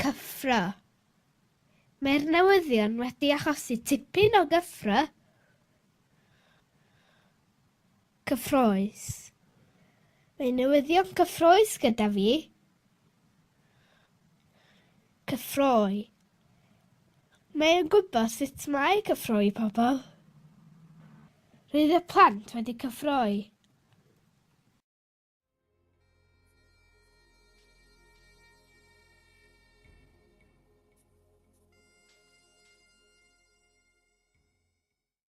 cyffro. Mae'r newyddion wedi achosi tipyn o gyffro. Cyffrous. Mae newyddion cyffrous gyda fi. Cyffroi. Mae'n gwybod sut mae cyffroi pobl. Roedd y plant wedi cyffroi.